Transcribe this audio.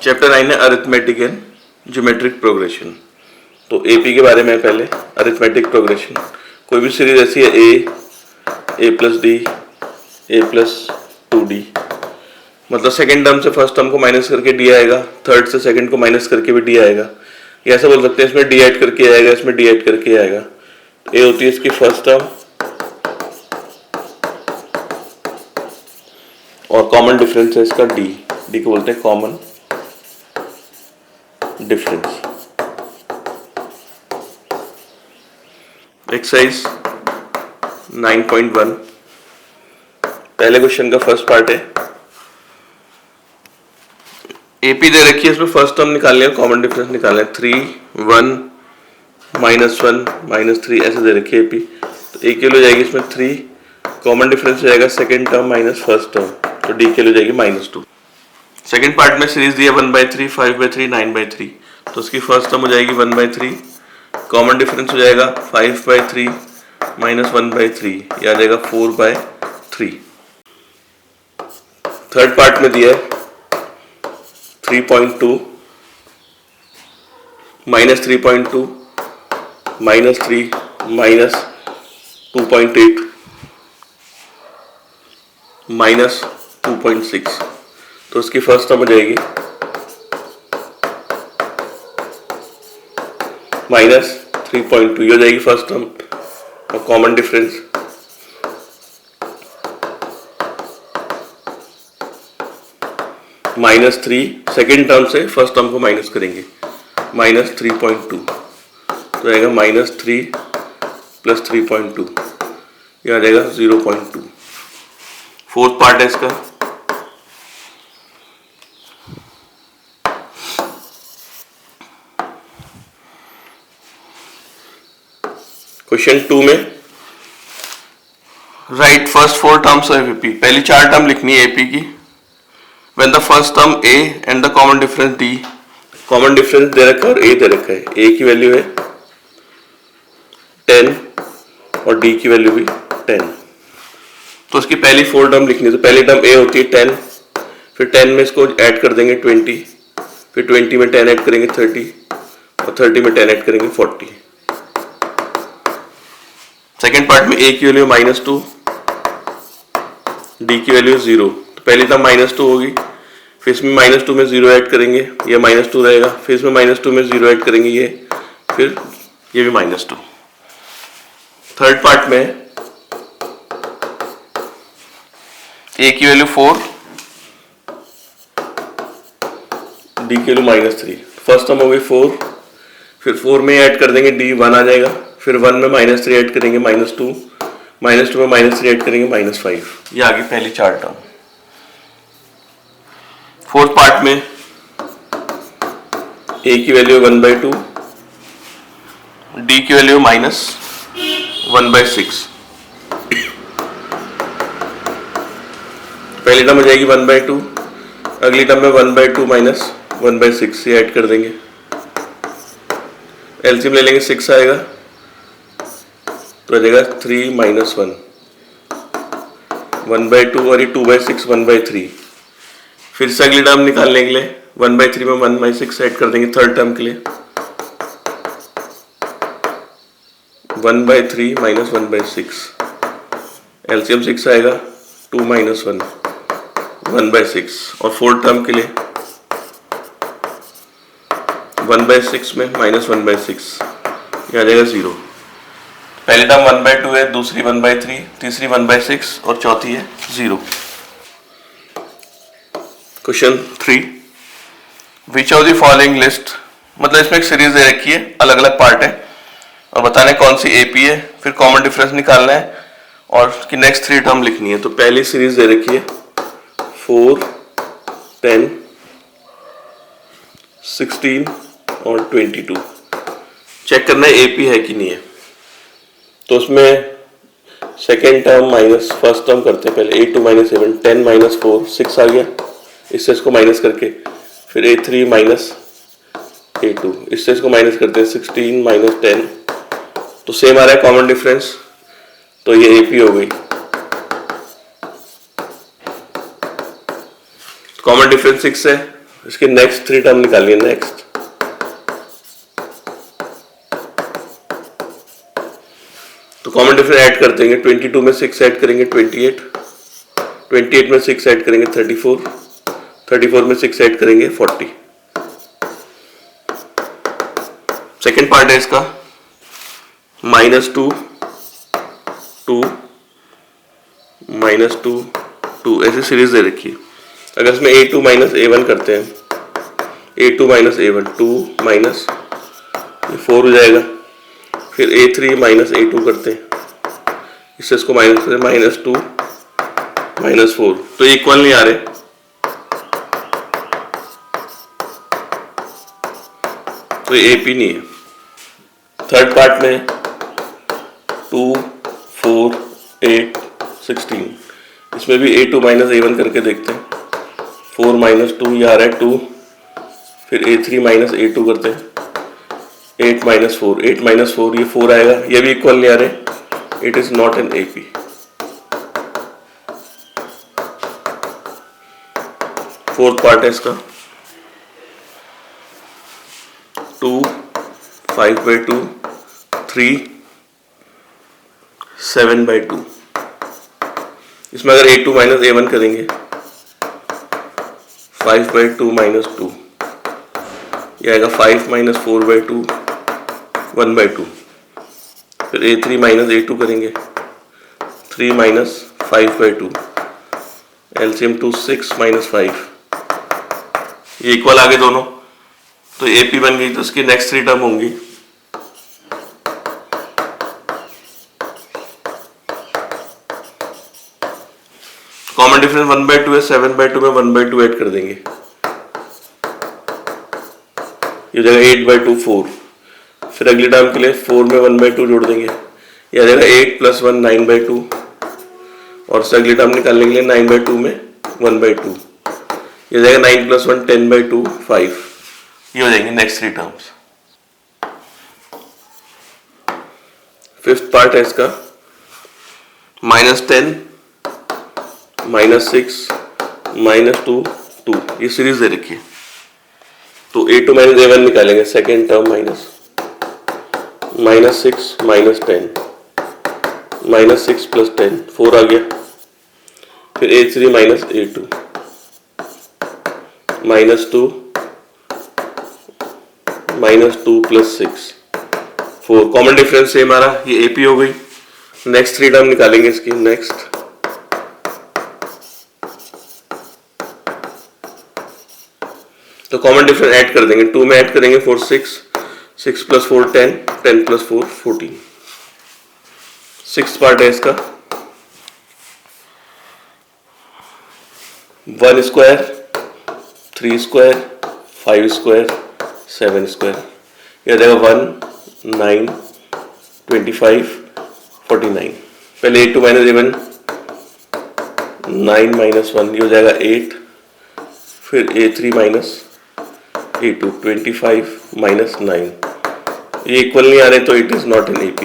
Chapter 9 है arithmetic and geometric progression. तो AP के बारे में पहले अरिथमेटिक प्रोग्रेशन, कोई भी सीरीज ऐसी है ए प्लस डी, ए प्लस 2d, मतलब सेकेंड टर्म से फर्स्ट टर्म को माइनस करके डी आएगा, थर्ड से सेकेंड को माइनस करके भी डी आएगा, या ऐसा बोल सकते हैं इसमें डी ऐड करके आएगा, इसमें डी ऐड करके आएगा। तो ए होती है इसकी फर्स्ट टर्म और कॉमन डिफरेंस है इसका डी को बोलते हैं कॉमन डिफरेंस। एक्सरसाइज 9.1 पहले क्वेश्चन का फर्स्ट पार्ट है। एपी दे रखी है, इसमें फर्स्ट टर्म निकालनी है, कॉमन डिफरेंस निकालना है। 3 1 -1 -3 ऐसे दे रखी है एपी। तो ए के लिए हो जाएगी इसमें 3, कॉमन डिफरेंस हो जाएगा second term minus first term, तो डी के लिए हो जाएगी -2। सेकेंड पार्ट में सीरीज दिया 1/3 5/3 9/3, तो उसकी फर्स्ट टर्म हो जाएगी 1/3, कॉमन डिफरेंस हो जाएगा 5/3 -1/3, यह आ जाएगा 4/3। थर्ड पार्ट में दिया है 3.2 -3.2 -3 -2.8 -2.6, तो उसकी फर्स्ट टर्म हो जाएगी -3.2, ये हो जाएगी फर्स्ट टर्म और कॉमन डिफरेंस -3, सेकेंड टर्म से फर्स्ट टर्म को माइनस करेंगे, -3.2, तो आएगा -3 + 3.2, यह आ जाएगा 0.2। फोर्थ पार्ट है इसका। क्वेश्चन 2 में right first 4 terms of AP, पहली 4 टर्म लिखनी है एपी की। When the first term a and the common difference d, common difference दे रखा है और a दे रखा है, a की वैल्यू है 10 और d की वैल्यू भी 10, तो उसकी पहली 4 टर्म लिखनी है। तो पहली टर्म a होती है 10, फिर 10 में इसको ऐड कर देंगे 20, फिर 20 में 10 ऐड करेंगे 30 और 30 में 10 ऐड करेंगे 40। सेकेंड पार्ट में a की वैल्यू -2, d की वैल्यू 0, पहली टर्म -2 होगी, फिर इसमें -2 में 0 ऐड करेंगे, ये -2 रहेगा, फिर इसमें -2 में 0 ऐड करेंगे ये, फिर ये भी -2। थर्ड पार्ट में a की वैल्यू 4, d की वैल्यू -3, फर्स्ट टर्म हो गई 4, फिर 4 में ऐड कर देंगे d 1 आ जाएगा, फिर 1 में -3 ऐड करेंगे -2 में -3 ऐड करेंगे -5, ये आ गई पहली 4 टर्म। फोर्थ पार्ट में a की वैल्यू 1/2, d की वैल्यू -1/6, पहली टर्म हो जाएगी 1/2, अगली टर्म में 1/2 -1/6 ये ऐड कर देंगे, एलसीएम ले लेंगे 6 आएगा, तो आ जाएगा 3 - 1 1/2 और ये 2/6 1/3। फिर से अगली टर्म निकालने के लिए 1/3 में 1/6 ऐड कर देंगे, थर्ड टर्म के लिए 1/3 -1/6, एलसीएम 6 आएगा, 2 - 1 1/6, और फोर्थ टर्म के लिए 1/6 में -1/6, यह आ जाएगा 0। पहली टर्म 1/2 है, दूसरी 1/3, तीसरी 1/6 और चौथी है 0। Question 3, which of the following list, मतलब इसमें एक सीरीज दे रखी है, अलग अलग पार्ट है और बताना है कौन सी एपी है, फिर कॉमन डिफरेंस निकालना है और उसकी नेक्स्ट 3 टर्म लिखनी है। तो पहली सीरीज दे रखी है 4 10 16 और 22, चेक करना है एपी है कि नहीं है। तो उसमें second term minus first term करते हैं पहले, 8 - 7 10 - 4 6 आ गया, इससे इसको माइनस करके फिर a3 - a2, इससे इसको माइनस करते हैं 16 - 10, तो सेम आ रहा है कॉमन डिफरेंस, तो ये एपी हो गई। कॉमन डिफरेंस 6 है, इसके नेक्स्ट 3 टर्म निकालिए। नेक्स्ट तो कॉमन डिफरेंस ऐड कर देंगे। 22 में 6 ऐड करेंगे 28, 28 में 6 ऐड करेंगे 34, 34 में 6 ऐड करेंगे 40। सेकेंड पार्ट है इसका -2 2 -2 2 ऐसी सीरीज दे रखी है। अगर इसमें a2 -a1 करते हैं, a2 -a1 2 माइनस 4 हो जाएगा। फिर a3 -a2 करते हैं, इससे इसको माइनस करें -2 -4, तो इक्वल नहीं आ रहे। तो ये AP नहीं है। थर्ड पार्ट में 2 4 8 16, इसमें भी a2 -a1 करके देखते हैं। 4 -2 ये आ रहा है 2, फिर a3 -a2 करते हैं। 8 -4 8 -4 ये 4 आएगा, ये भी इक्वल नहीं आ रहे। It is not an AP। Fourth part है इसका 2 5/2 3 7/2। इसमें अगर a2 -a1 करेंगे 5/2 -2 ये आएगा 5 -4/2 1/2। फिर a3 -a2 करेंगे 3 -5/2, एलसीएम 2 6 -5, ये इक्वल आ गए दोनों। तो AP बन गई। तो इसकी नेक्स्ट 3 टर्म होंगी कॉमन डिफरेंस 1/2 है, 7/2 में 1/2 ऐड कर देंगे, ये हो जाएगा 8/2 4। फिर अगली टर्म के लिए 4 में 1/2 जोड़ देंगे, ये आ जाएगा 8 + 1 9/2। और से अगली टर्म निकालने के लिए 9/2 में 1/2, ये जाएगा 9 + 1 10/2 5। ये हो जाएंगे नेक्स्ट 3 टर्म्स। फिफ्थ पार्ट है इसका -10 -6 -2 2, ये सीरीज दे रखी है। तो a2 -a1 निकालेंगे, सेकेंड टर्म -6 -10 -6 + 10 4 आ गया। फिर a3 -a2 -2 -2 + 6 4। Common difference same आ रहा, ये AP हो गई। नेक्स्ट 3 टर्म निकालेंगे इसकी। नेक्स्ट तो कॉमन डिफरेंस ऐड कर देंगे। 2 में ऐड करेंगे 4 6 6 + 4 10 10 + 4 14। सिक्स्थ पार्ट है इसका 1 स्क्वायर 3 स्क्वायर 5 स्क्वायर 7 स्क्वायर, यह आ जाएगा 1 9 25 49। पहले a2 -a1 9 -1, ये हो जाएगा 8। फिर a3 -a2 25 -9, ये इक्वल नहीं आ रहे, तो it is not an AP।